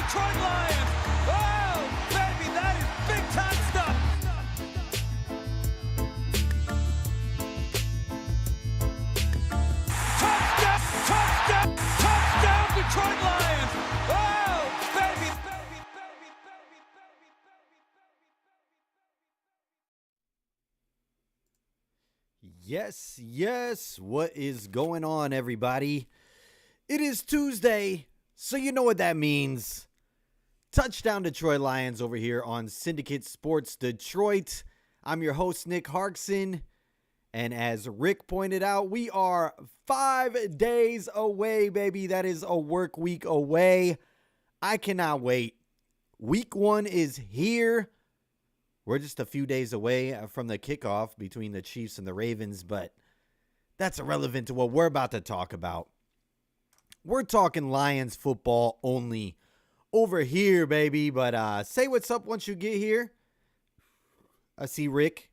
Detroit Lions. Oh, baby, that is big time stuff. Touchdown, Detroit Lions. Oh, baby. Yes. What is going on, everybody? It is Tuesday, so you know what that means. Touchdown Detroit Lions over here on Syndicate Sports Detroit. I'm your host, Nick Harkson. And as Rick pointed out, we are 5 days away, baby. That is a work week away. I cannot wait. Week 1 is here. We're just a few days away from the kickoff between the Chiefs and the Ravens, but that's irrelevant to what we're about to talk about. We're talking Lions football only over here, baby. But say what's up once you get here. I see Rick,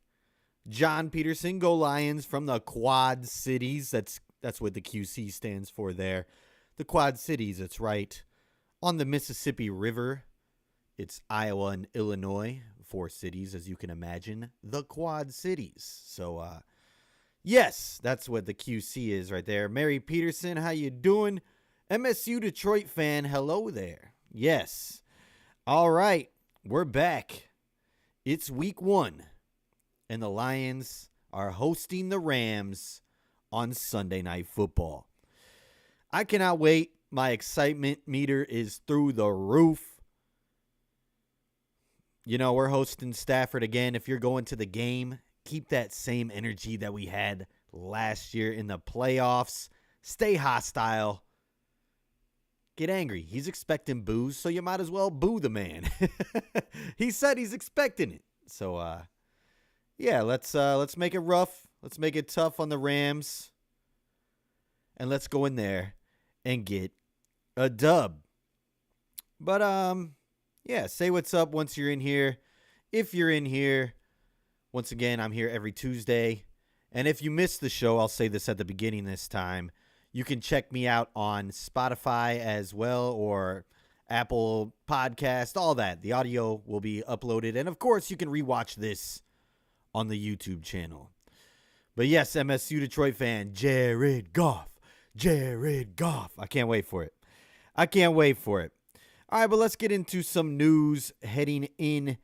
John Peterson, go Lions from the Quad Cities. That's what the QC stands for there. The Quad Cities, that's right. On the Mississippi River. It's Iowa and Illinois. 4 cities, as you can imagine. The Quad Cities. So, yes, that's what the QC is right there. Mary Peterson, how you doing? MSU Detroit fan, hello there. Yes. All right, we're back. It's week 1, and the Lions are hosting the Rams on Sunday Night Football. I cannot wait. My excitement meter is through the roof. You know, we're hosting Stafford again. If you're going to the game, keep that same energy that we had last year in the playoffs. Stay hostile. Get angry. He's expecting boos, so you might as well boo the man. He said he's expecting it. So, yeah, let's make it rough. Let's make it tough on the Rams. And let's go in there and get a dub. But, yeah, say what's up once you're in here. If you're in here, once again, I'm here every Tuesday. And if you missed the show, I'll say this at the beginning this time. You can check me out on Spotify as well, or Apple Podcast, all that. The audio will be uploaded. And, of course, you can rewatch this on the YouTube channel. But, yes, MSU Detroit fan, Jared Goff. I can't wait for it. All right, but let's get into some news heading in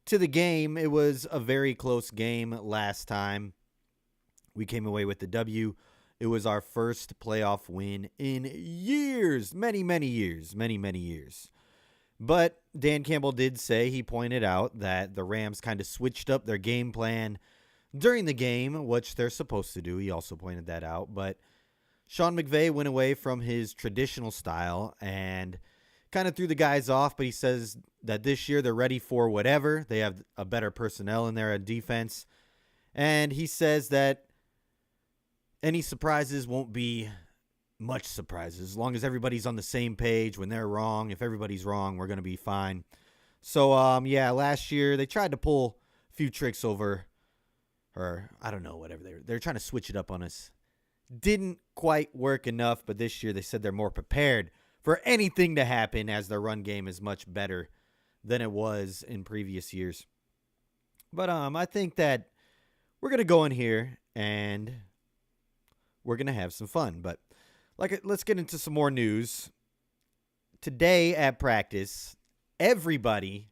to the game. It was a very close game last time. We came away with the W. It was our first playoff win in years, many years. But Dan Campbell did say, he pointed out that the Rams kind of switched up their game plan during the game, which they're supposed to do. He also pointed that out. But Sean McVay went away from his traditional style and kind of threw the guys off, but he says that this year they're ready for whatever. They have a better personnel in there at defense. And he says that any surprises won't be much surprises. As long as everybody's on the same page when they're wrong. If everybody's wrong, we're going to be fine. So, yeah, last year they tried to pull a few tricks over, or I don't know, whatever. They're trying to switch it up on us. Didn't quite work enough, but this year they said they're more prepared for anything to happen, as their run game is much better than it was in previous years. But I think that we're going to go in here and we're going to have some fun. But let's get into some more news. Today at practice, everybody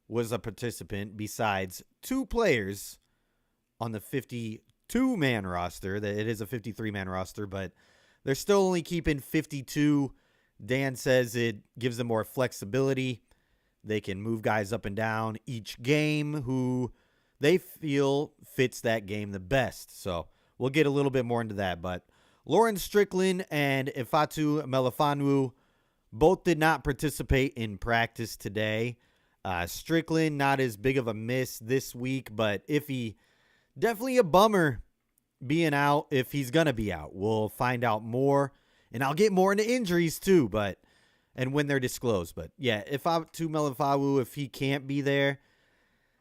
was a participant besides 2 players on the 52-man roster. It is a 53-man roster, but they're still only keeping 52. Dan says it gives them more flexibility. They can move guys up and down each game who they feel fits that game the best. So we'll get a little bit more into that. But Lauren Strickland and Ifeatu Melifonwu both did not participate in practice today. Strickland, not as big of a miss this week, but Iffy, definitely a bummer being out if he's going to be out. We'll find out more. And I'll get more into injuries too, and when they're disclosed. But yeah, Ifeatu Melifonwu, if he can't be there,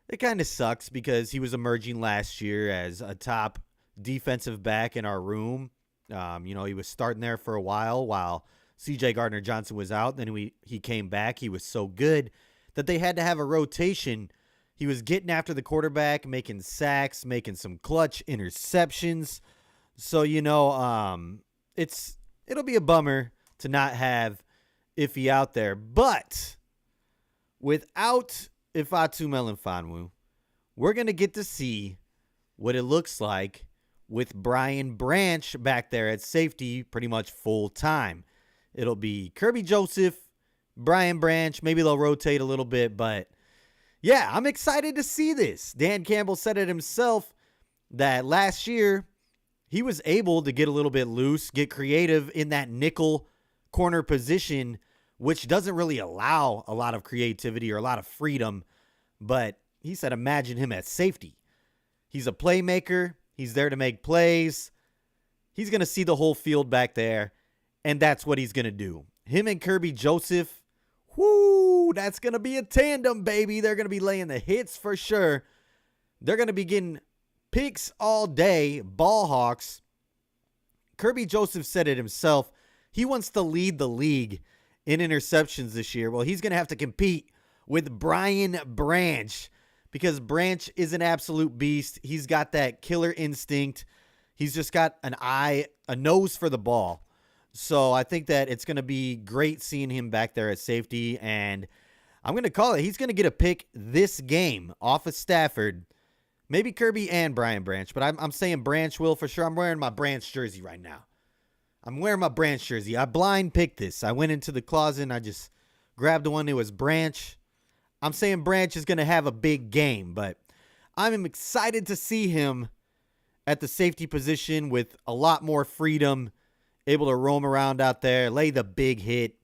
it kind of sucks because he was emerging last year as a top defensive back in our room. He was starting there for a while CJ Gardner-Johnson was out. Then he came back. He was so good that they had to have a rotation. He was getting after the quarterback, making sacks, making some clutch interceptions. So, it'll be a bummer to not have Iffy out there. But without Ifeatu Melifonwu, we're going to get to see what it looks like with Brian Branch back there at safety pretty much full time. It'll be Kirby Joseph, Brian Branch. Maybe they'll rotate a little bit, but yeah, I'm excited to see this. Dan Campbell said it himself that last year he was able to get a little bit loose, get creative in that nickel corner position, which doesn't really allow a lot of creativity or a lot of freedom. But he said, imagine him at safety. He's a playmaker. He's there to make plays. He's going to see the whole field back there, and that's what he's going to do. Him and Kirby Joseph, whoo, that's going to be a tandem, baby. They're going to be laying the hits for sure. They're going to be getting picks all day, ball hawks. Kirby Joseph said it himself. He wants to lead the league in interceptions this year. Well, he's going to have to compete with Brian Branch because Branch is an absolute beast. He's got that killer instinct. He's just got a nose for the ball. So I think that it's going to be great seeing him back there at safety. And I'm going to call it. He's going to get a pick this game off of Stafford. Maybe Kirby and Brian Branch, but I'm saying Branch will for sure. I'm wearing my Branch jersey right now. I'm wearing my Branch jersey. I blind picked this. I went into the closet and I just grabbed the one that was Branch. I'm saying Branch is going to have a big game, but I'm excited to see him at the safety position with a lot more freedom, able to roam around out there, lay the big hit,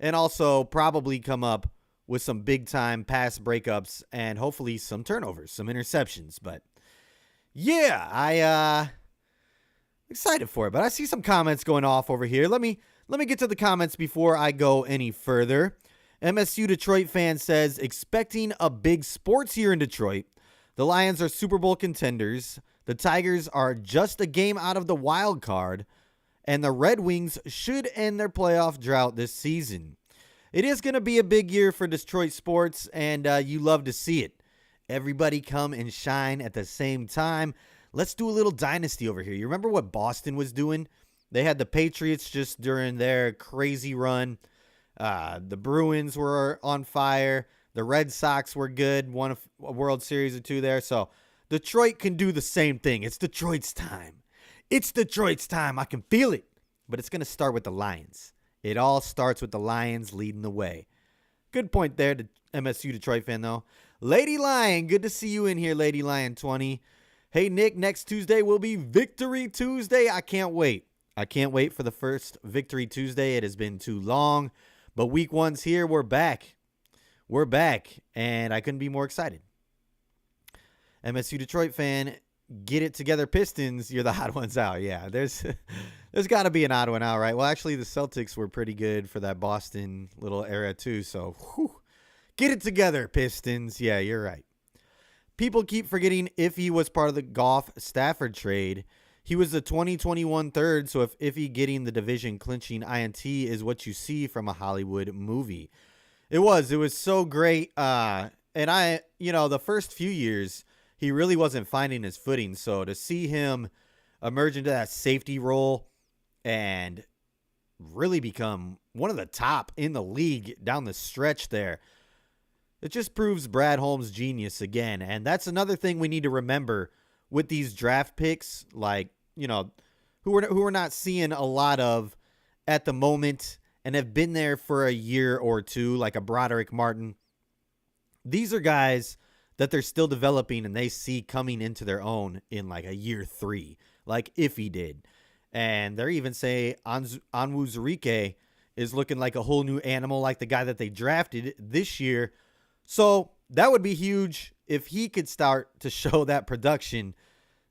and also probably come up with some big-time pass breakups and hopefully some turnovers, some interceptions. But, yeah, excited for it. But I see some comments going off over here. Let me get to the comments before I go any further. MSU Detroit fan says, expecting a big sports year in Detroit. The Lions are Super Bowl contenders. The Tigers are just a game out of the wild card. And the Red Wings should end their playoff drought this season. It is going to be a big year for Detroit sports, and you love to see it. Everybody come and shine at the same time. Let's do a little dynasty over here. You remember what Boston was doing? They had the Patriots just during their crazy run. The Bruins were on fire. The Red Sox were good, won a World Series or two there. So Detroit can do the same thing. It's Detroit's time. It's Detroit's time. I can feel it. But it's going to start with the Lions. It all starts with the Lions leading the way. Good point there, the MSU Detroit fan, though. Lady Lion, good to see you in here, Lady Lion 20. Hey, Nick, next Tuesday will be Victory Tuesday. I can't wait. I can't wait for the first Victory Tuesday. It has been too long. But week one's here. We're back. We're back. And I couldn't be more excited. MSU Detroit fan, get it together, Pistons. You're the odd ones out. Yeah, there's got to be an odd one out, right? Well, actually, the Celtics were pretty good for that Boston little era, too. So, get it together, Pistons. Yeah, you're right. People keep forgetting Iffy was part of the Goff Stafford trade. He was the 2021 third, so if Iffy getting the division clinching INT is what you see from a Hollywood movie. It was so great. And the first few years, he really wasn't finding his footing. So to see him emerge into that safety role and really become one of the top in the league down the stretch there, it just proves Brad Holmes' genius again. And that's another thing we need to remember with these draft picks, like, who we're not seeing a lot of at the moment and have been there for a year or two, like a Broderick Martin. These are guys that they're still developing and they see coming into their own in like a year 3, like Iffy did. And they're even say Onwuzurike is looking like a whole new animal, like the guy that they drafted this year. So that would be huge if he could start to show that production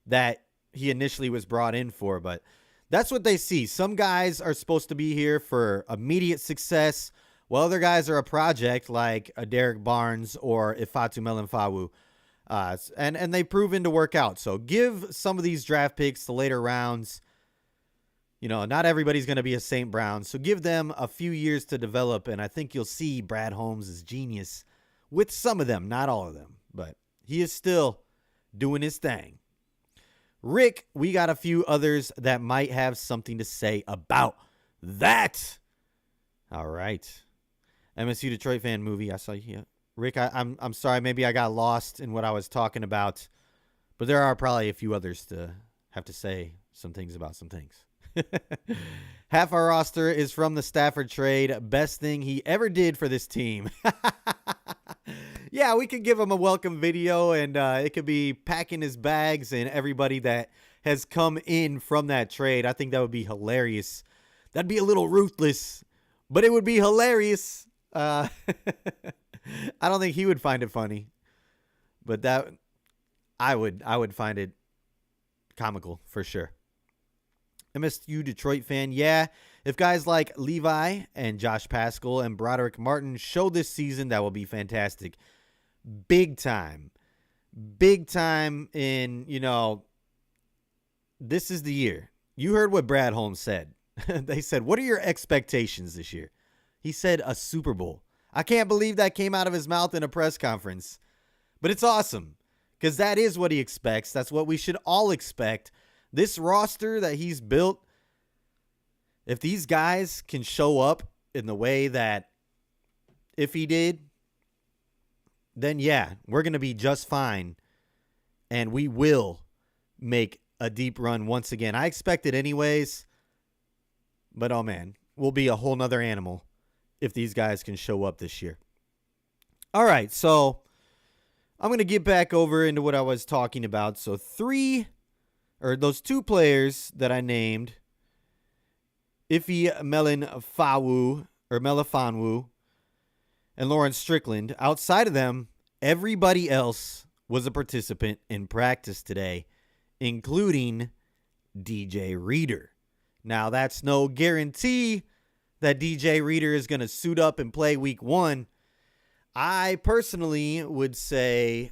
that he initially was brought in for. But that's what they see. Some guys are supposed to be here for immediate success, while other guys are a project like a Derek Barnes or Ifeatu Melifonwu. And they've proven to work out. So give some of these draft picks, the later rounds, not everybody's going to be a St. Brown. So give them a few years to develop, and I think you'll see Brad Holmes' genius with some of them, not all of them. But he is still doing his thing. Rick, we got a few others that might have something to say about that. All right. MSU Detroit fan movie. I saw you. Yeah. Rick, I'm sorry. Maybe I got lost in what I was talking about. But there are probably a few others to have to say some things about some things. Half our roster is from the Stafford trade. Best thing he ever did for this team. Yeah, we could give him a welcome video, and it could be packing his bags and everybody that has come in from that trade. I think that would be hilarious. That'd be a little ruthless, but it would be hilarious. I don't think he would find it funny, but that I would find it comical for sure. MSU Detroit fan, yeah. If guys like Levi and Josh Paschal and Broderick Martin show this season, that will be fantastic. Big time. Big time in, this is the year. You heard what Brad Holmes said. They said, what are your expectations this year? He said a Super Bowl. I can't believe that came out of his mouth in a press conference. But it's awesome because that is what he expects. That's what we should all expect. This roster that he's built, if these guys can show up in the way that if he did, then yeah, we're going to be just fine. And we will make a deep run once again. I expect it anyways. But oh man, we'll be a whole nother animal if these guys can show up this year. All right, so I'm going to get back over into what I was talking about. So those two players that I named, Ife Melifonwu and Lawrence Strickland, outside of them, everybody else was a participant in practice today, including DJ Reader. Now, that's no guarantee that DJ Reader is going to suit up and play week 1. I personally would say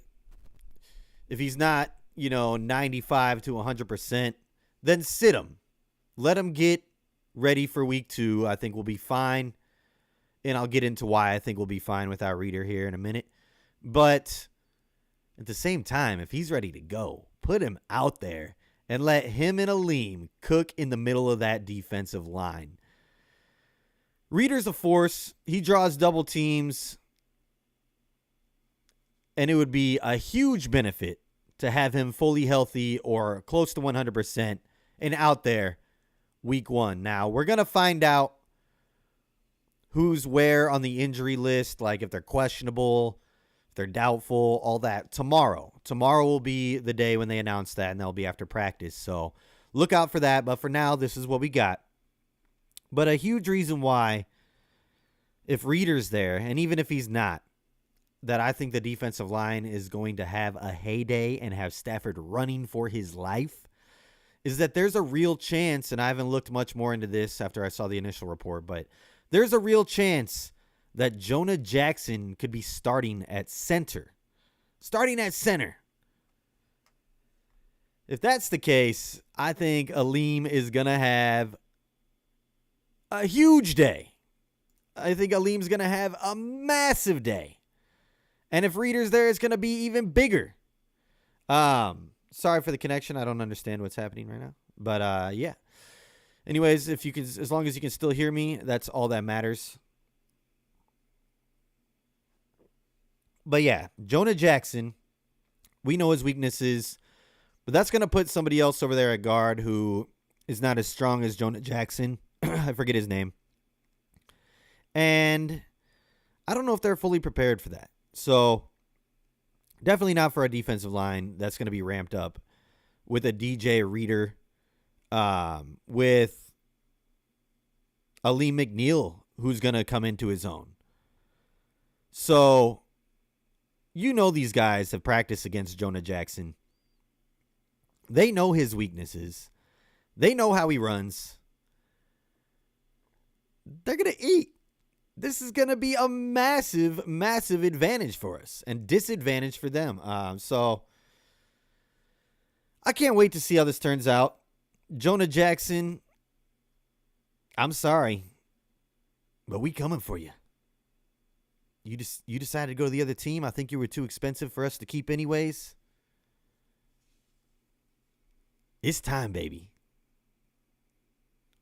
if he's not, 95 to 100%, then sit him. Let him get ready for week 2. I think we'll be fine. And I'll get into why I think we'll be fine without Reader here in a minute. But at the same time, if he's ready to go, put him out there and let him and Aleem cook in the middle of that defensive line. Reader's a force. He draws double teams. And it would be a huge benefit to have him fully healthy or close to 100% and out there week 1. Now, we're going to find out who's where on the injury list, like if they're questionable, if they're doubtful, all that tomorrow. Tomorrow will be the day when they announce that, and that'll be after practice. So look out for that. But for now, this is what we got. But a huge reason why, if Reader's there, and even if he's not, that I think the defensive line is going to have a heyday and have Stafford running for his life is that there's a real chance, and I haven't looked much more into this after I saw the initial report, but there's a real chance that Jonah Jackson could be starting at center. Starting at center. If that's the case, I think Aleem is going to have a huge day. I think Aleem's going to have a massive day. And if Reader's there, it's going to be even bigger. Sorry for the connection. I don't understand what's happening right now. But, yeah. Anyways, if you can, as long as you can still hear me, that's all that matters. But, yeah, Jonah Jackson, we know his weaknesses. But that's going to put somebody else over there at guard who is not as strong as Jonah Jackson. I forget his name. And I don't know if they're fully prepared for that. So, definitely not for a defensive line that's going to be ramped up with a DJ Reader, with Aleem McNeil, who's going to come into his own. So, these guys have practiced against Jonah Jackson. They know his weaknesses. They know how he runs. They're going to eat. This is going to be a massive, massive advantage for us and disadvantage for them. So I can't wait to see how this turns out. Jonah Jackson, I'm sorry, but we coming for you. You decided to go to the other team. I think you were too expensive for us to keep anyways. It's time, baby.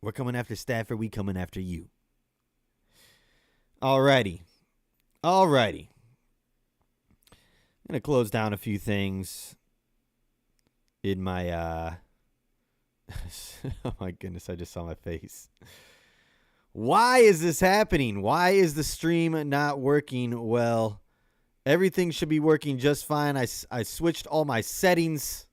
We're coming after Stafford. We coming after you. Alrighty. I'm going to close down a few things in my, oh my goodness, I just saw my face. Why is this happening? Why is the stream not working well? Everything should be working just fine. I switched all my settings.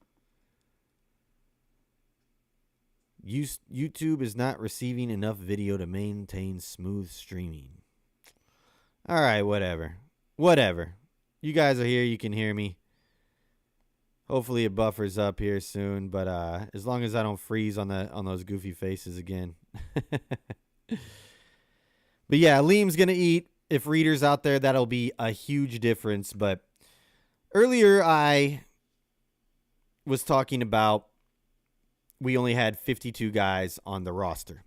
YouTube is not receiving enough video to maintain smooth streaming. All right, whatever. You guys are here. You can hear me. Hopefully it buffers up here soon, but as long as I don't freeze on those goofy faces again. But yeah, Liam's going to eat. If Reader's out there, that'll be a huge difference. But earlier I was talking about we only had 52 guys on the roster.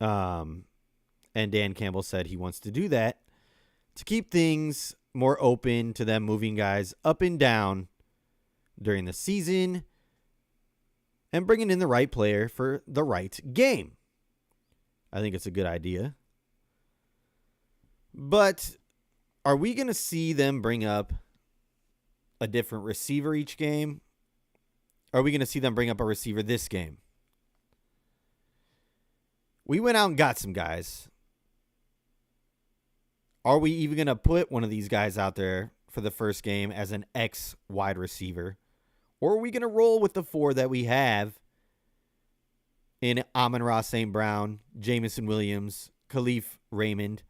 And Dan Campbell said he wants to do that to keep things more open to them moving guys up and down during the season and bringing in the right player for the right game. I think it's a good idea. But are we going to see them bring up a different receiver each game? Are we going to see them bring up a receiver this game? We went out and got some guys. Are we even going to put one of these guys out there for the first game as an X wide receiver? Or are we going to roll with the 4 that we have in Amon-Ra St. Brown, Jameson Williams, Khalif Raymond,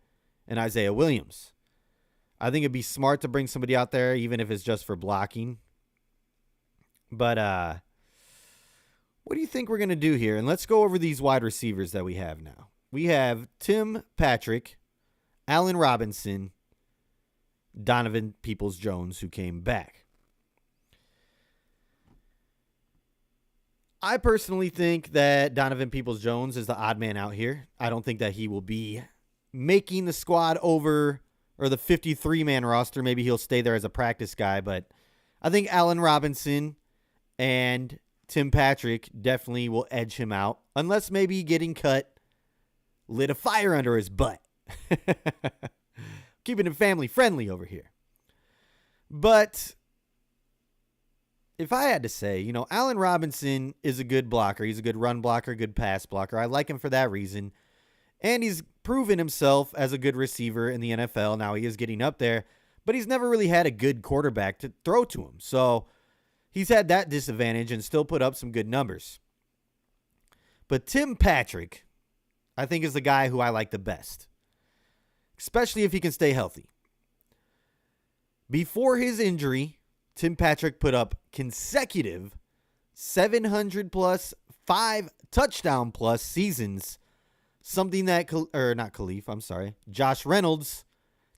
and Isaiah Williams? I think it'd be smart to bring somebody out there, even if it's just for blocking. But what do you think we're going to do here? And let's go over these wide receivers that we have now. We have Tim Patrick, Allen Robinson, Donovan Peoples-Jones, who came back. I personally think that Donovan Peoples-Jones is the odd man out here. I don't think that he will be making the squad over or the 53-man roster. Maybe he'll stay there as a practice guy, but I think Allen Robinson and Tim Patrick definitely will edge him out, unless maybe getting cut lit a fire under his butt. Keeping it family friendly over here. But if I had to say, Allen Robinson is a good blocker. He's a good run blocker, good pass blocker. I like him for that reason. And he's proven himself as a good receiver in the NFL. Now he is getting up there, but he's never really had a good quarterback to throw to him. So he's had that disadvantage and still put up some good numbers. But Tim Patrick, I think, is the guy who I like the best, especially if he can stay healthy. Before his injury, Tim Patrick put up consecutive 700-plus, 5 touchdown-plus seasons, something that, Josh Reynolds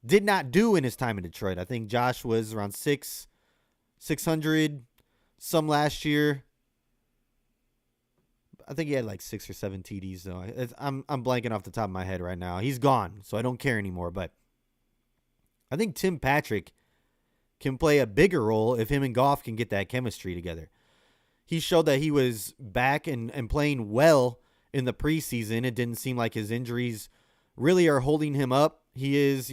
did not do in his time in Detroit. I think Josh was around 600 some last year. I think he had like 6 or 7 TDs, though. I'm blanking off the top of my head right now. He's gone, so I don't care anymore. But I think Tim Patrick can play a bigger role if him and Goff can get that chemistry together. He showed that he was back and playing well in the preseason. It didn't seem like his injuries really are holding him up. He is,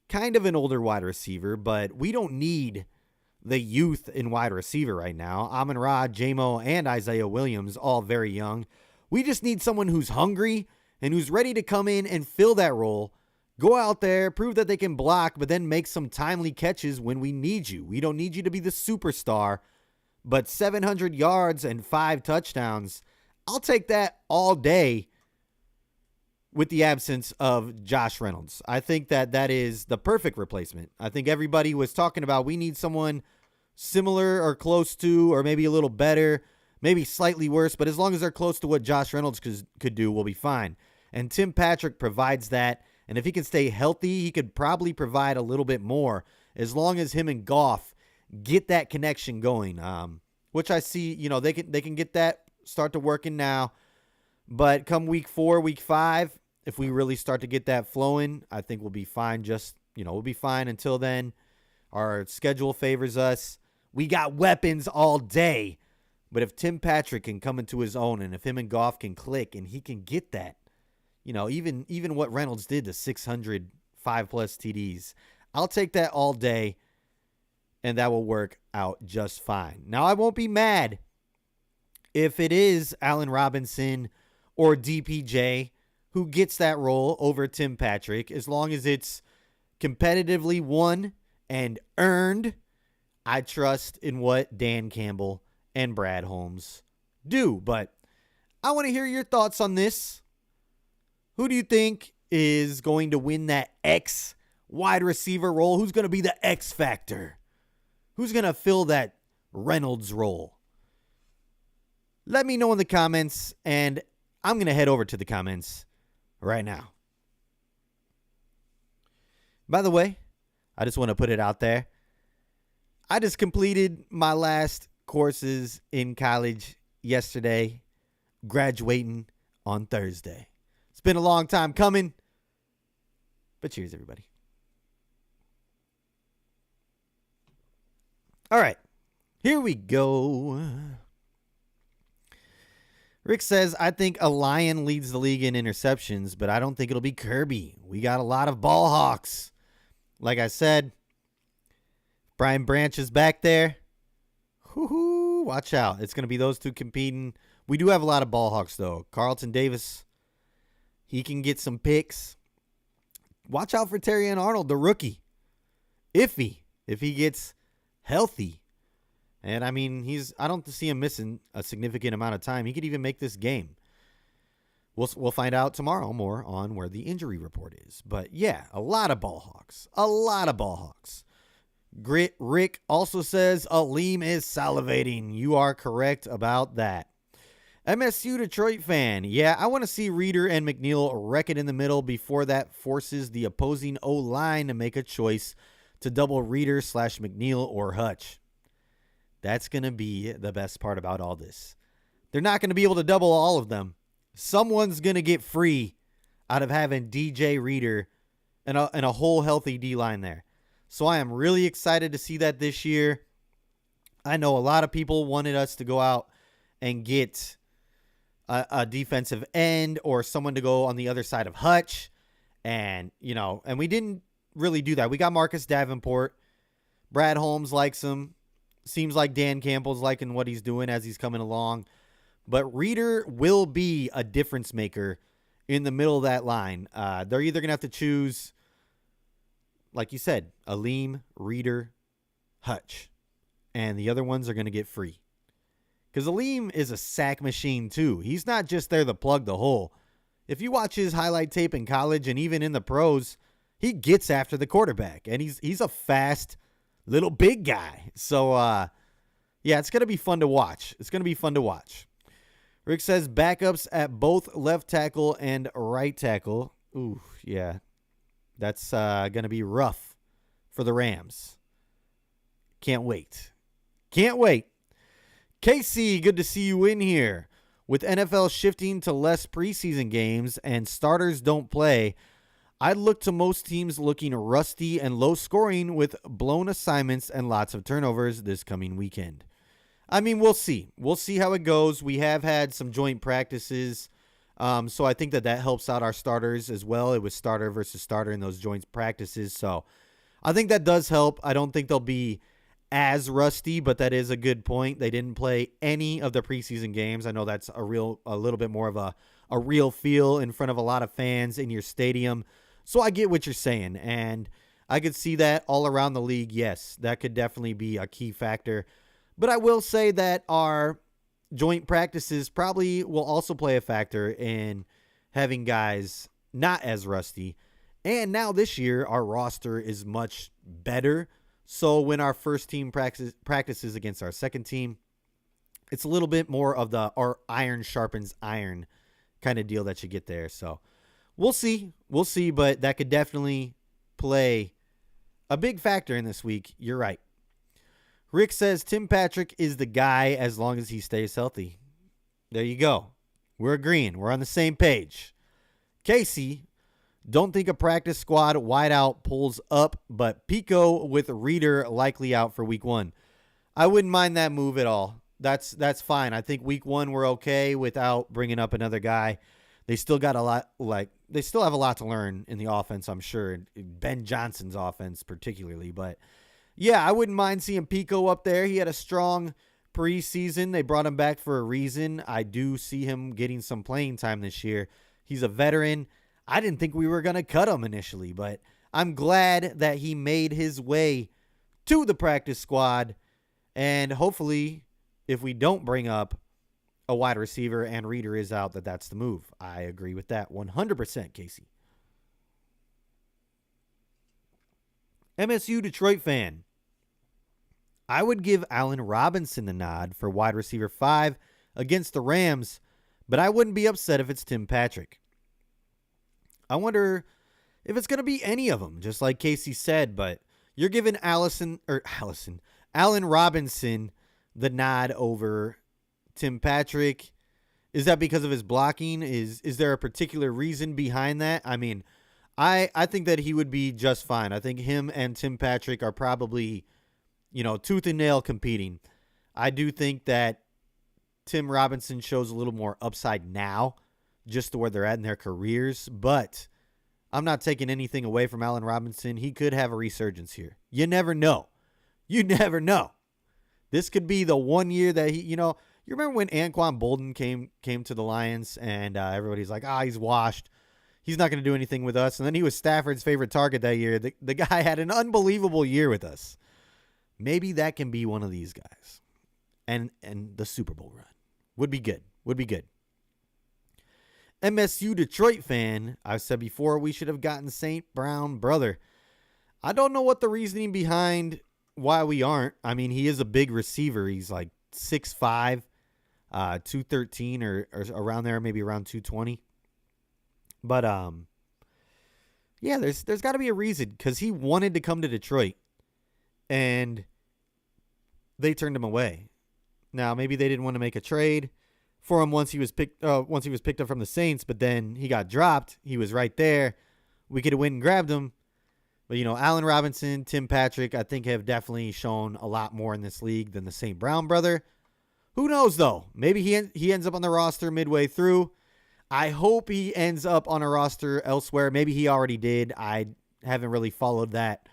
kind of an older wide receiver, but we don't need the youth in wide receiver right now. Amon-Ra, J-Mo, and Isaiah Williams, all very young. We just need someone who's hungry and who's ready to come in and fill that role. Go out there, prove that they can block, but then make some timely catches when we need you. We don't need you to be the superstar, but 700 yards and 5 touchdowns, I'll take that all day with the absence of Josh Reynolds. I think that is the perfect replacement. I think everybody was talking about we need someone similar or close to, or maybe a little better, maybe slightly worse, but as long as they're close to what Josh Reynolds could do, we'll be fine. And Tim Patrick provides that, and if he can stay healthy, he could probably provide a little bit more as long as him and Goff get that connection going, which I see, they can get that start to working now. But come week 4, week 5, if we really start to get that flowing, I think we'll be fine. We'll be fine until then. Our schedule favors us. We got weapons all day. But if Tim Patrick can come into his own, and if him and Goff can click and he can get that, even what Reynolds did to 600 5+ TDs, I'll take that all day, and that will work out just fine. Now, I won't be mad if it is Allen Robinson or DPJ who gets that role over Tim Patrick, as long as it's competitively won and earned. I trust in what Dan Campbell and Brad Holmes do. But I want to hear your thoughts on this. Who do you think is going to win that X wide receiver role? Who's going to be the X factor? Who's going to fill that Reynolds role? Let me know in the comments, and I'm going to head over to the comments right now. By the way, I just want to put it out there. I just completed my last courses in college yesterday, graduating on Thursday. It's been a long time coming, but cheers, everybody. All right, here we go. Rick says, I think a Lion leads the league in interceptions, but I don't think it'll be Kirby. We got a lot of ball hawks. Like I said, Brian Branch is back there. Whoo-hoo, watch out. It's going to be those two competing. We do have a lot of ball hawks, though. Carlton Davis, he can get some picks. Watch out for Terrion Arnold, the rookie. If he gets healthy. And, I mean, I don't see him missing a significant amount of time. He could even make this game. We'll find out tomorrow more on where the injury report is. But, yeah, a lot of ball hawks. A lot of ball hawks. Grit Rick also says, Aleem is salivating. You are correct about that. MSU Detroit fan. Yeah, I want to see Reeder and McNeil wreck it in the middle before that forces the opposing O-line to make a choice to double Reeder/McNeil or Hutch. That's going to be the best part about all this. They're not going to be able to double all of them. Someone's going to get free out of having DJ Reeder and a whole healthy D-line there. So I am really excited to see that this year. I know a lot of people wanted us to go out and get a defensive end or someone to go on the other side of Hutch. And we didn't really do that. We got Marcus Davenport. Brad Holmes likes him. Seems like Dan Campbell's liking what he's doing as he's coming along. But Reeder will be a difference maker in the middle of that line. They're either going to have to choose, like you said, Aleem, Reeder, Hutch. And the other ones are going to get free. Because Aleem is a sack machine too. He's not just there to plug the hole. If you watch his highlight tape in college and even in the pros, he gets after the quarterback. And he's a fast little big guy. So, yeah, it's going to be fun to watch. It's going to be fun to watch. Rick says backups at both left tackle and right tackle. Ooh, yeah. That's going to be rough for the Rams. Can't wait. Can't wait. Casey, good to see you in here. With NFL shifting to less preseason games and starters don't play, I'd look to most teams looking rusty and low scoring with blown assignments and lots of turnovers this coming weekend. I mean, we'll see. We'll see how it goes. We have had some joint practices, so I think that helps out our starters as well. It was starter versus starter in those joint practices, so I think that does help. I don't think they'll be as rusty, but that is a good point. They didn't play any of the preseason games. I know that's a little bit more of a real feel in front of a lot of fans in your stadium. So I get what you're saying, and I could see that all around the league. Yes, that could definitely be a key factor. But I will say that our joint practices probably will also play a factor in having guys not as rusty. And now this year, our roster is much better. So when our first team practices against our second team, it's a little bit more of our iron sharpens iron kind of deal that you get there. So we'll see. We'll see, but that could definitely play a big factor in this week. You're right. Rick says Tim Patrick is the guy as long as he stays healthy. There you go. We're agreeing. We're on the same page. Casey, don't think a practice squad wideout pulls up, but Pico with Reader likely out for week 1. I wouldn't mind that move at all. That's fine. I think week 1 we're okay without bringing up another guy. They still got a lot, they still have a lot to learn in the offense, I'm sure. Ben Johnson's offense particularly. But, yeah, I wouldn't mind seeing Pico up there. He had a strong preseason. They brought him back for a reason. I do see him getting some playing time this year. He's a veteran. I didn't think we were going to cut him initially, but I'm glad that he made his way to the practice squad. And hopefully, if we don't bring up a wide receiver and Reader is out, that's the move. I agree with that 100%, Casey. MSU Detroit fan. I would give Allen Robinson the nod for wide receiver 5 against the Rams, but I wouldn't be upset if it's Tim Patrick. I wonder if it's going to be any of them, just like Casey said, but you're giving Allen Robinson the nod over Tim Patrick. Is that because of his blocking? Is there a particular reason behind that? I mean, I think that he would be just fine. I think him and Tim Patrick are probably, tooth and nail competing. I do think that Tim Robinson shows a little more upside now, just to where they're at in their careers, but I'm not taking anything away from Allen Robinson. He could have a resurgence here. You never know. You never know. This could be the 1 year that he, you remember when Anquan Bolden came to the Lions and everybody's like, he's washed. He's not going to do anything with us. And then he was Stafford's favorite target that year. The guy had an unbelievable year with us. Maybe that can be one of these guys. And the Super Bowl run. Would be good. Would be good. MSU Detroit fan, I've said before we should have gotten St. Brown brother. I don't know what the reasoning behind why we aren't. I mean, he is a big receiver. He's like 6'5", 213 or around there, maybe around 220. But yeah, there's got to be a reason because he wanted to come to Detroit, and they turned him away. Now maybe they didn't want to make a trade for him once he was picked up from the Saints, but then he got dropped. He was right there. We could have went and grabbed him. But, Allen Robinson, Tim Patrick, I think have definitely shown a lot more in this league than the St. Brown brother. Who knows, though? Maybe he ends up on the roster midway through. I hope he ends up on a roster elsewhere. Maybe he already did. I haven't really followed that.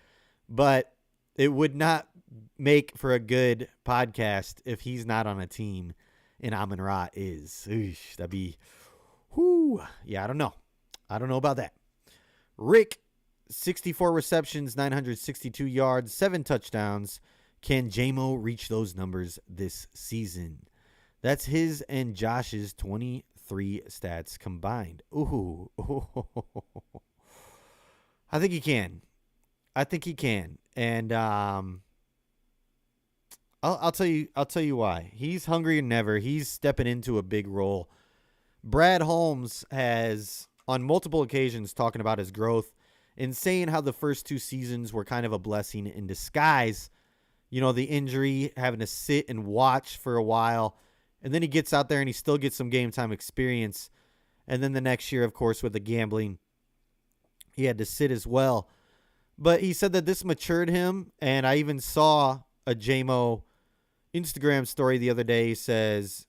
But it would not make for a good podcast if he's not on a team and Amon-Ra is. Oosh, that'd be, yeah, I don't know. I don't know about that. Rick, 64 receptions, 962 yards, 7 touchdowns. Can J-Mo reach those numbers this season? That's his and Josh's 23 stats combined. Ooh. I think he can. And I'll tell you why. He's hungrier than ever. He's stepping into a big role. Brad Holmes has, on multiple occasions, talking about his growth and saying how the first 2 seasons were kind of a blessing in disguise. The injury, having to sit and watch for a while. And then he gets out there and he still gets some game time experience. And then the next year, of course, with the gambling, he had to sit as well. But he said that this matured him. And I even saw a J-Mo Instagram story the other day. He says,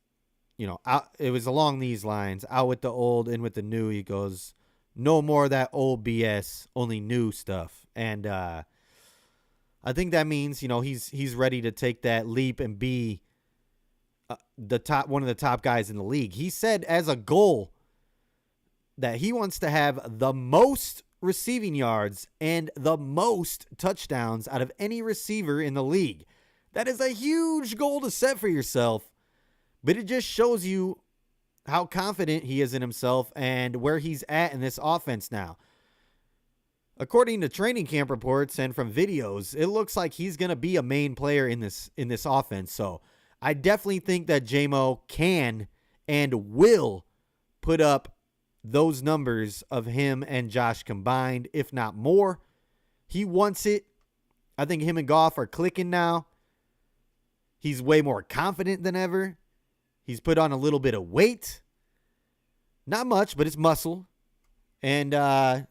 it was along these lines, out with the old, in with the new. He goes, no more of that old BS, only new stuff. And I think that means, he's ready to take that leap and be one of the top guys in the league. He said as a goal that he wants to have the most receiving yards and the most touchdowns out of any receiver in the league. That is a huge goal to set for yourself, but it just shows you how confident he is in himself and where he's at in this offense now. According to training camp reports and from videos, it looks like he's going to be a main player in this offense. So I definitely think that J-Mo can and will put up those numbers of him and Josh combined, if not more. He wants it. I think him and Goff are clicking now. He's way more confident than ever. He's put on a little bit of weight. Not much, but it's muscle. And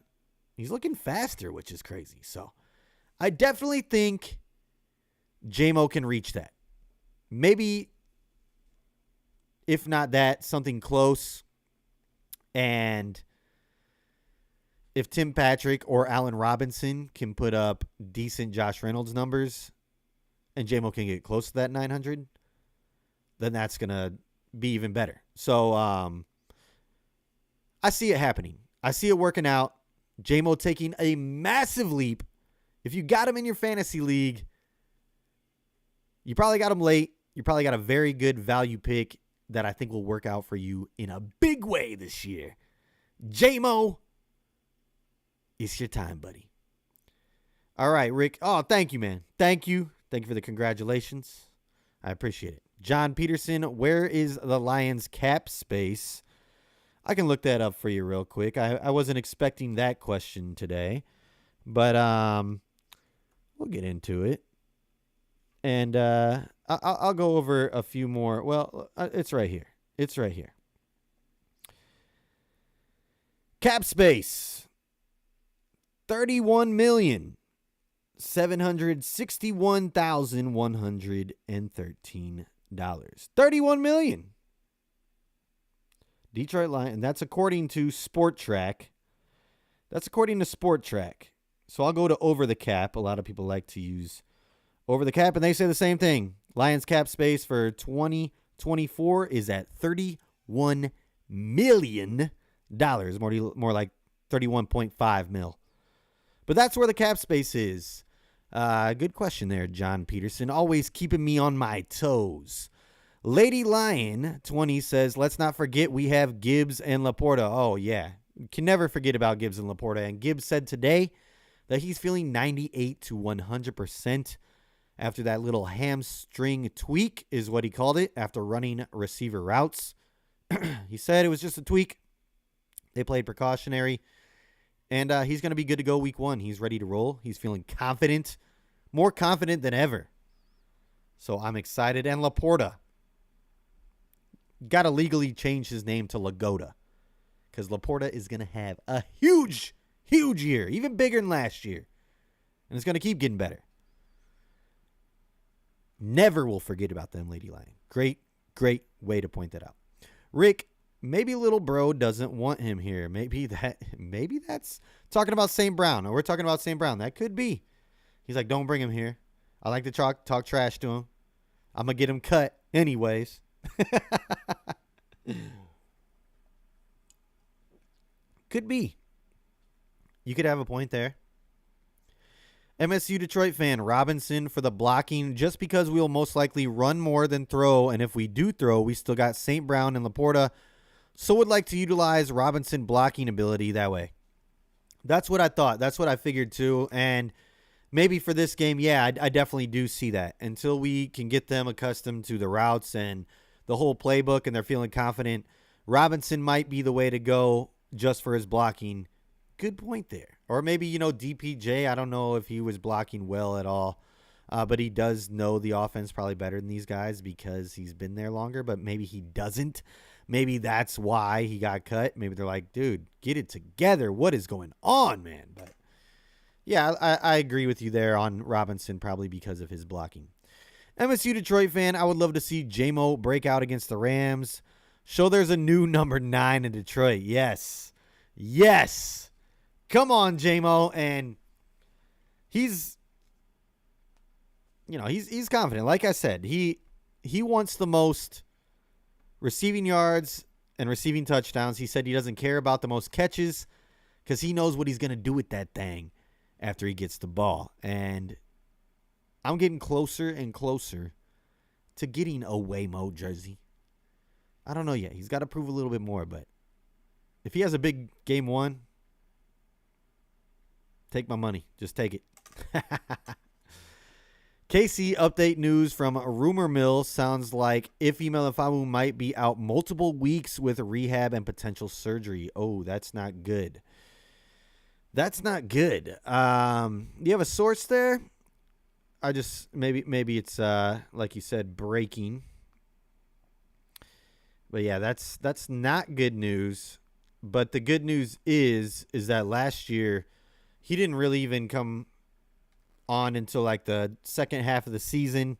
he's looking faster, which is crazy. So I definitely think J-Mo can reach that. Maybe, if not that, something close. And if Tim Patrick or Allen Robinson can put up decent Josh Reynolds numbers and J-Mo can get close to that 900, then that's going to be even better. So I see it happening. I see it working out. J-Mo taking a massive leap. If you got him in your fantasy league, you probably got him late. You probably got a very good value pick that I think will work out for you in a big way this year. J-Mo, it's your time, buddy. All right, Rick. Oh, thank you, man. Thank you. Thank you for the congratulations. I appreciate it. John Peterson, where is the Lions cap space? I can look that up for you real quick. I wasn't expecting that question today, but we'll get into it. And I'll go over a few more. Well, it's right here. It's right here. Cap space, $31,761,113. $31 million. Detroit Lions, and that's according to Sport Track. That's according to Sport Track. So I'll go to Over the Cap. A lot of people like to use Over the Cap, and they say the same thing. Lions cap space for 2024 is at $31 million. More like 31.5 mil. But that's where the cap space is. Good question there, John Peterson. Always keeping me on my toes. Lady Lion 20 says, let's not forget we have Gibbs and Laporta. Oh, yeah. Can never forget about Gibbs and Laporta. And Gibbs said today that he's feeling 98 to 100% after that little hamstring tweak is what he called it after running receiver routes. He said it was just a tweak. They played precautionary. And he's going to be good to go week 1. He's ready to roll. He's feeling confident. More confident than ever. So I'm excited. And Laporta got to legally change his name to Lagoda. Because Laporta is going to have a huge, huge year. Even bigger than last year. And it's going to keep getting better. Never will forget about them, Lady Lion. Great, great way to point that out. Rick, maybe little bro doesn't want him here. Maybe that's talking about St. Brown. Or we're talking about St. Brown. That could be. He's like, don't bring him here. I like to talk trash to him. I'm going to get him cut anyways. Could be. You could have a point there. MSU Detroit fan, Robinson for the blocking, just because we'll most likely run more than throw, and if we do throw, we still got St. Brown and Laporta, so would like to utilize Robinson blocking ability that way. That's what I thought. That's what I figured too, and maybe for this game, yeah, I definitely do see that. Until we can get them accustomed to the routes and the whole playbook and they're feeling confident, Robinson might be the way to go just for his blocking. Good point there. Or maybe, DPJ, I don't know if he was blocking well at all, but he does know the offense probably better than these guys because he's been there longer, but maybe he doesn't. Maybe that's why he got cut. Maybe they're like, dude, get it together. What is going on, man? But yeah, I agree with you there on Robinson, probably because of his blocking. MSU Detroit fan, I would love to see J-Mo break out against the Rams. Show there's a new number 9 in Detroit. Yes. Yes. Come on, J-Mo. And he's confident. Like I said, he wants the most receiving yards and receiving touchdowns. He said he doesn't care about the most catches because he knows what he's going to do with that thing after he gets the ball. And I'm getting closer and closer to getting a Waymo jersey. I don't know yet. He's got to prove a little bit more, but if he has a big game 1, take my money. Just take it. KC update news from Rumor Mill sounds like Ife Melifonwu might be out multiple weeks with rehab and potential surgery. Oh, that's not good. That's not good. You have a source there? I just maybe it's like you said, breaking. But yeah, that's not good news But the good news is that last year he didn't really even come on until like the second half of the season.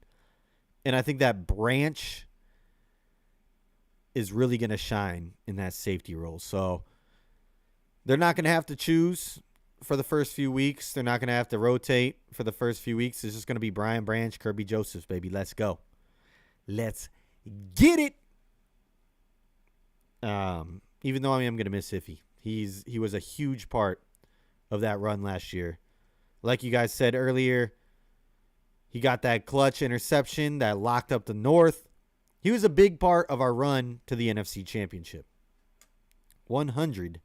And I think that Branch is really going to shine in that safety role. So they're not going to have to choose for the first few weeks. They're not going to have to rotate for the first few weeks. It's just going to be Brian Branch, Kirby Josephs, baby. Let's go. Let's get it. Even though I am going to miss Iffy. He was a huge part of that run last year. Like you guys said earlier, he got that clutch interception that locked up the North. He was a big part of our run to the NFC Championship. 100%.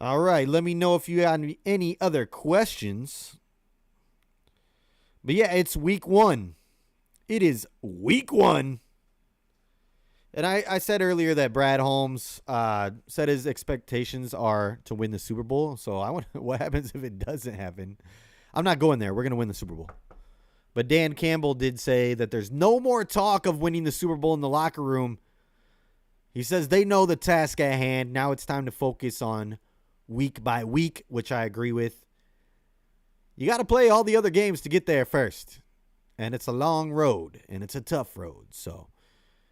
All right, let me know if you have any other questions. But yeah, it's week 1. It is week 1. And I said earlier that Brad Holmes said his expectations are to win the Super Bowl. So I wonder what happens if it doesn't happen. I'm not going there. We're going to win the Super Bowl. But Dan Campbell did say that there's no more talk of winning the Super Bowl in the locker room. He says they know the task at hand. Now it's time to focus on week by week, which I agree with. You got to play all the other games to get there first. And it's a long road, and it's a tough road. So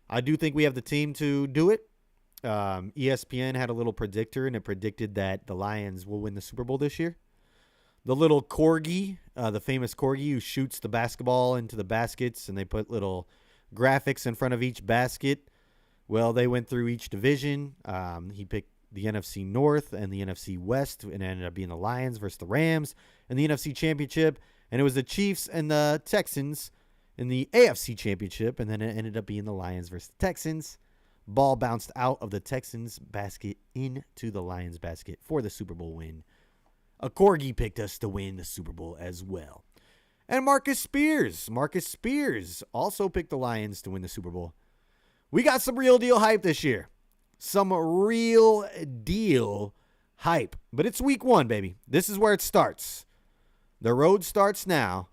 I do think we have the team to do it. ESPN had a little predictor, and it predicted that the Lions will win the Super Bowl this year. The little corgi, the famous corgi who shoots the basketball into the baskets, and they put little graphics in front of each basket. Well, they went through each division. He picked the NFC North and the NFC West, and it ended up being the Lions versus the Rams in the NFC Championship. And it was the Chiefs and the Texans in the AFC Championship, and then it ended up being the Lions versus the Texans. Ball bounced out of the Texans' basket into the Lions' basket for the Super Bowl win. A corgi picked us to win the Super Bowl as well. And Marcus Spears also picked the Lions to win the Super Bowl. We got some real deal hype this year. Some real deal hype. But it's week 1, baby. This is where it starts. The road starts now.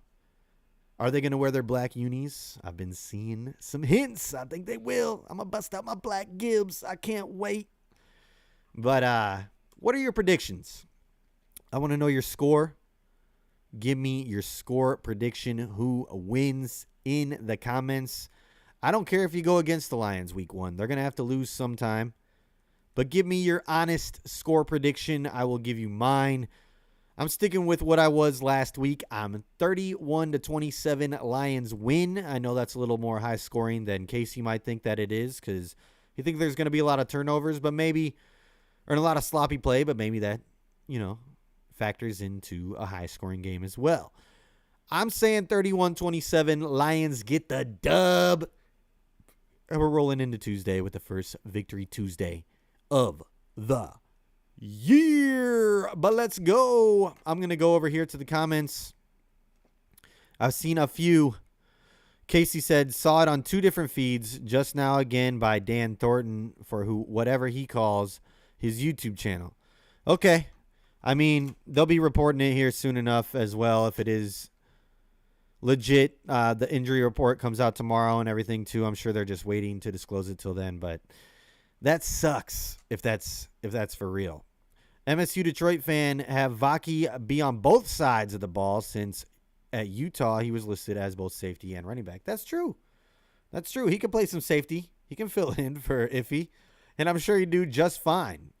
Are they going to wear their black unis? I've been seeing some hints. I think they will. I'm going to bust out my black Gibbs. I can't wait. But what are your predictions? I want to know your score. Give me your score prediction. Who wins in the comments? I don't care if you go against the Lions week 1. They're going to have to lose sometime. But give me your honest score prediction. I will give you mine. I'm sticking with what I was last week. I'm 31-27 Lions win. I know that's a little more high scoring than Casey might think that it is, because you think there's going to be a lot of turnovers, but maybe, or a lot of sloppy play, but maybe that, factors into a high scoring game as well. I'm saying 31-27 Lions get the dub. And we're rolling into Tuesday with the first Victory Tuesday of the year. But let's go. I'm going to go over here to the comments. I've seen a few. Casey said, saw it on 2 different feeds just now again by Dan Thornton for whatever he calls his YouTube channel. Okay. I mean, they'll be reporting it here soon enough as well if it is legit. The injury report comes out tomorrow and everything too. I'm sure they're just waiting to disclose it till then, but that sucks if that's for real. MSU Detroit fan have Vaki be on both sides of the ball, since at Utah he was listed as both safety and running back. That's true. That's true. He can play some safety. He can fill in for Iffy, and I'm sure he'd do just fine.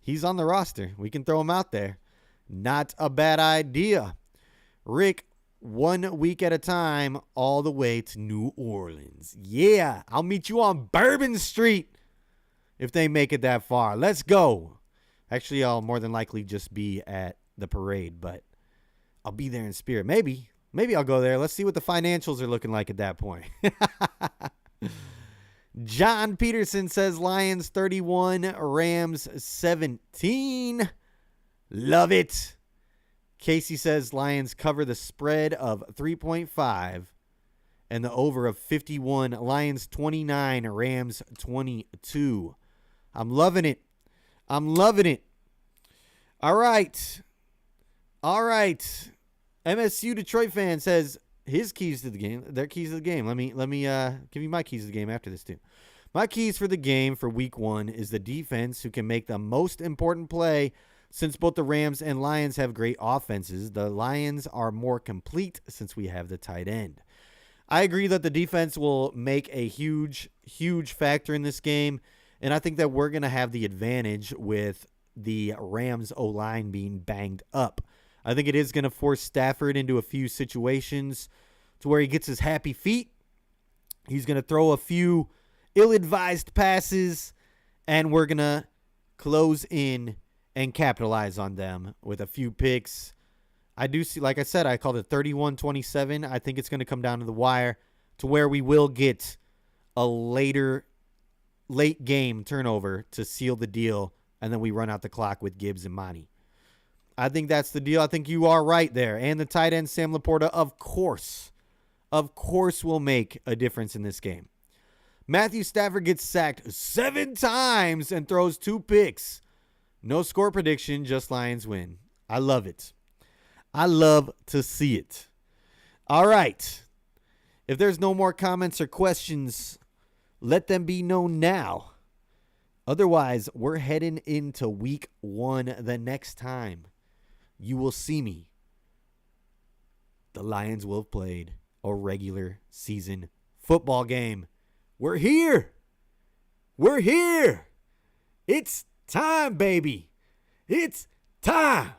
He's on the roster. We can throw him out there. Not a bad idea. Rick, 1 week at a time, all the way to New Orleans. Yeah, I'll meet you on Bourbon Street if they make it that far. Let's go. Actually, I'll more than likely just be at the parade, but I'll be there in spirit. Maybe I'll go there. Let's see what the financials are looking like at that point. John Peterson says Lions 31, Rams 17. Love it. Casey says Lions cover the spread of 3.5 and the over of 51. Lions 29, Rams 22. I'm loving it. All right. MSU Detroit fan says his keys to the game. Their keys to the game. Let me give you my keys to the game after this too. My keys for the game for week 1 is the defense, who can make the most important play. Since both the Rams and Lions have great offenses, the Lions are more complete since we have the tight end. I agree that the defense will make a huge, huge factor in this game, and I think that we're going to have the advantage with the Rams O-line being banged up. I think it is going to force Stafford into a few situations to where he gets his happy feet. He's going to throw a few ill-advised passes, and we're going to close in and capitalize on them with a few picks. I do see, like I said, I called it 31-27. I think it's going to come down to the wire to where we will get a late game turnover to seal the deal, and then we run out the clock with Gibbs and Monty. I think that's the deal. I think you are right there. And the tight end, Sam Laporta, of course, will make a difference in this game. Matthew Stafford gets sacked 7 times and throws 2 picks. No score prediction, just Lions win. I love it. I love to see it. All right. If there's no more comments or questions, let them be known now. Otherwise, we're heading into week 1 the next time you will see me. The Lions will have played a regular season football game. We're here. We're here. It's time, baby. It's time.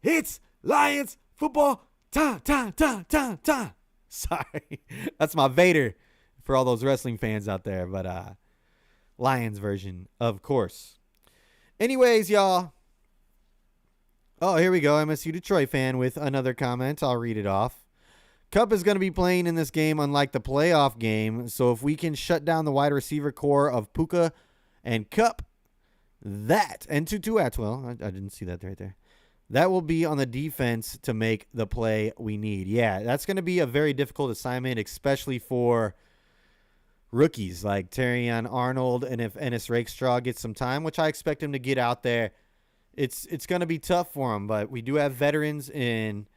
It's Lions football time. Sorry. That's my Vader for all those wrestling fans out there. But Lions version, of course. Anyways, y'all. Oh, here we go. MSU Detroit fan with another comment. I'll read it off. Kupp is going to be playing in this game unlike the playoff game. So if we can shut down the wide receiver core of Puka and Kupp, and Tutu Atwell, I didn't see that right there. That will be on the defense to make the play we need. Yeah, that's going to be a very difficult assignment, especially for rookies like Terrion Arnold, and if Ennis Rakestraw gets some time, which I expect him to get out there, it's going to be tough for him. But we do have veterans in,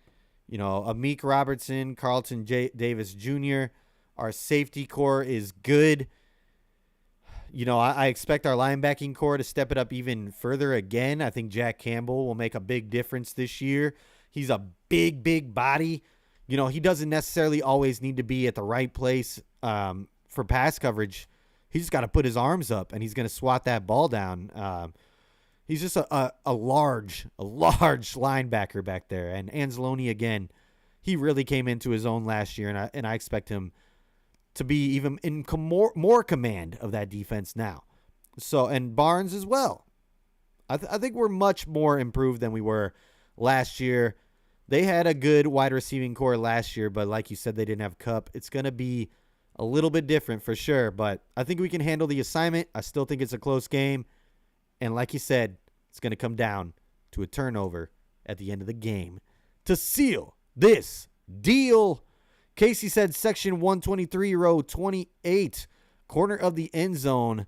Amik Robertson, Carlton Davis Jr. Our safety core is good. I expect our linebacking core to step it up even further again. I think Jack Campbell will make a big difference this year. He's a big, big body. He doesn't necessarily always need to be at the right place for pass coverage. He's just got to put his arms up, and he's going to swat that ball down. He's just a large linebacker back there. And Anzalone, again, he really came into his own last year, and I expect him to be even in more command of that defense now. So, and Barnes as well. I think we're much more improved than we were last year. They had a good wide receiving core last year, but like you said, they didn't have Kupp. It's going to be a little bit different for sure, but I think we can handle the assignment. I still think it's a close game. And like you said, it's going to come down to a turnover at the end of the game to seal this deal. Casey said section 123, row 28, corner of the end zone.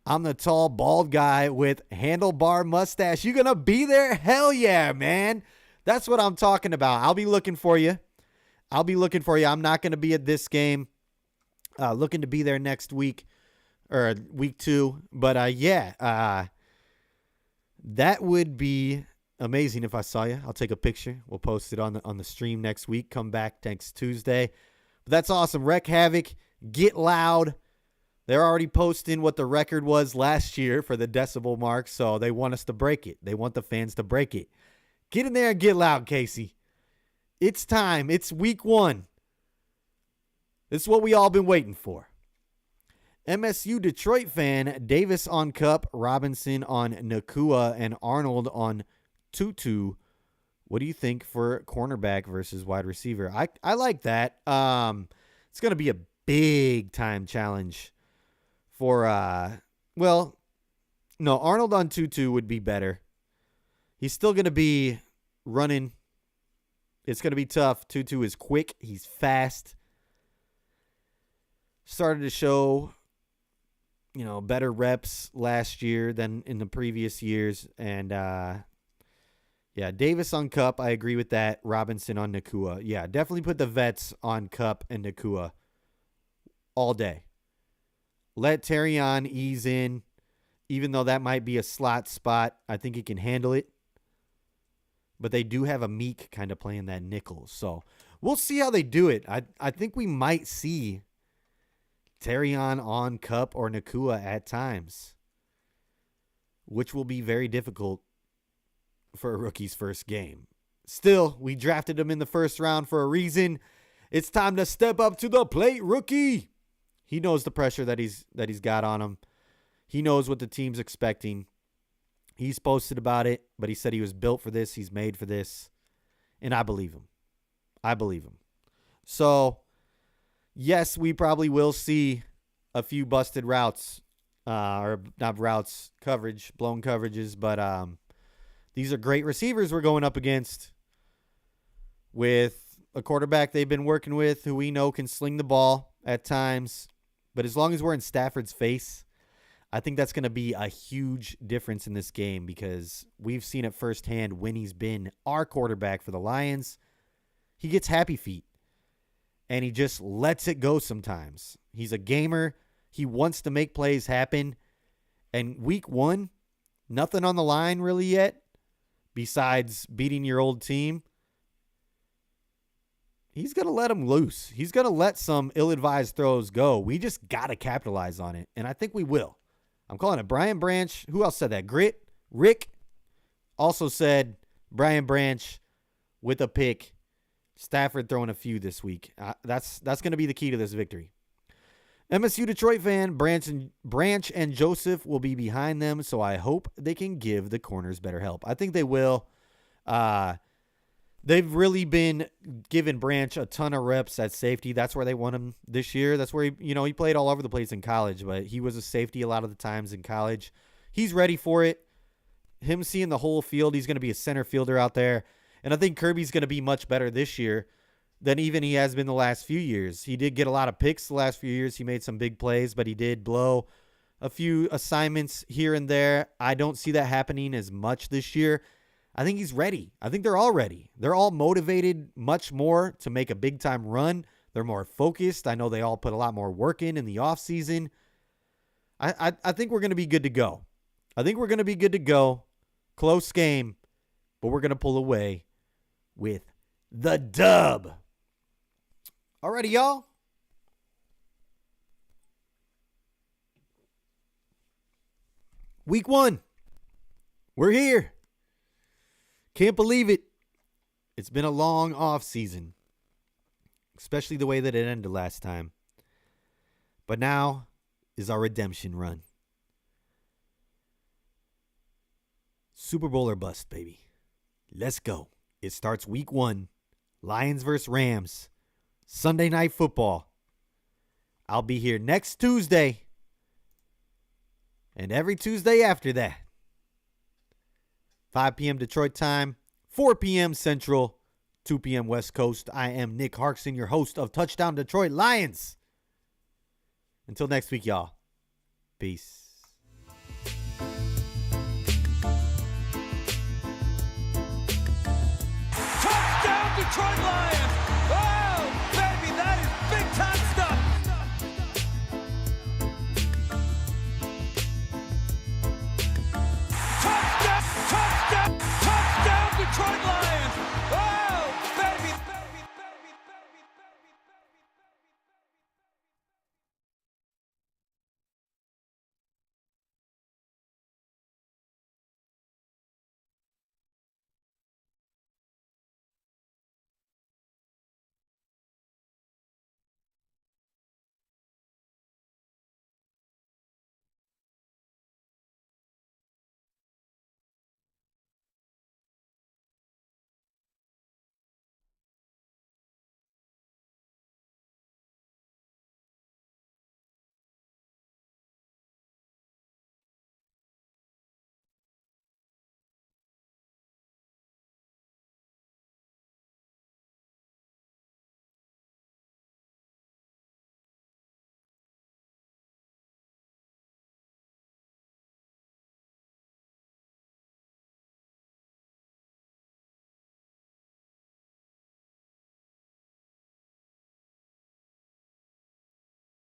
I'm the tall, bald guy with handlebar mustache. You going to be there? Hell yeah, man. That's what I'm talking about. I'll be looking for you. I'm not going to be at this game. Looking to be there next week or week 2. But, that would be amazing if I saw you. I'll take a picture. We'll post it on the stream next week. Come back next Tuesday. But that's awesome. Wreck Havoc, Get Loud. They're already posting what the record was last year for the decibel mark, so they want us to break it. They want the fans to break it. Get in there and get loud, Casey. It's time. It's week 1. This is what we all been waiting for. MSU Detroit fan, Davis on Kupp, Robinson on Nakua, and Arnold on Tutu. What do you think for cornerback versus wide receiver? I like that. It's going to be a big-time challenge for, Arnold on Tutu would be better. He's still going to be running. It's going to be tough. Tutu is quick. He's fast. Started to show, better reps last year than in the previous years. And, Davis on Kupp. I agree with that. Robinson on Nakua. Yeah, definitely put the vets on Kupp and Nakua all day. Let Terrion ease in. Even though that might be a slot spot, I think he can handle it. But they do have a Meek kind of playing that nickel. So we'll see how they do it. I think we might see Terrion on Kupp or Nakua at times, which will be very difficult for a rookie's first game. Still, we drafted him in the first round for a reason. It's time to step up to the plate, rookie. He knows the pressure that he's got on him. He knows what the team's expecting. He's posted about it, but he said he was built for this. He's made for this. And I believe him. I believe him. So, yes, we probably will see a few busted routes, or not routes, coverage, blown coverages, but these are great receivers we're going up against with a quarterback they've been working with who we know can sling the ball at times. But as long as we're in Stafford's face, I think that's going to be a huge difference in this game because we've seen it firsthand when he's been our quarterback for the Lions. He gets happy feet, and he just lets it go sometimes. He's a gamer. He wants to make plays happen. And week 1, nothing on the line really yet besides beating your old team. He's going to let them loose. He's going to let some ill-advised throws go. We just got to capitalize on it, and I think we will. I'm calling it Brian Branch. Who else said that? Rick also said Brian Branch with a pick. Stafford throwing a few this week. That's going to be the key to this victory. MSU Detroit fan, Branch and Joseph will be behind them, so I hope they can give the corners better help. I think they will. They've really been giving Branch a ton of reps at safety. That's where they want him this year. That's where he played all over the place in college, but he was a safety a lot of the times in college. He's ready for it. Him seeing the whole field, he's going to be a center fielder out there. And I think Kirby's going to be much better this year than even he has been the last few years. He did get a lot of picks the last few years. He made some big plays, but he did blow a few assignments here and there. I don't see that happening as much this year. I think he's ready. I think they're all ready. They're all motivated much more to make a big-time run. They're more focused. I know they all put a lot more work in the offseason. I think we're going to be good to go. I think we're going to be good to go. Close game, but we're going to pull away with the dub. Alrighty, y'all. Week 1. We're here. Can't believe it. It's been a long off season, especially the way that it ended last time. But now is our redemption run. Super Bowl or bust, baby. Let's go. It starts week 1. Lions versus Rams. Sunday Night Football. I'll be here next Tuesday. And every Tuesday after that. 5 p.m. Detroit time, 4 p.m. Central, 2 p.m. West Coast. I am Nick Harkson, your host of Touchdown Detroit Lions. Until next week, y'all. Peace. Touchdown Detroit Lions!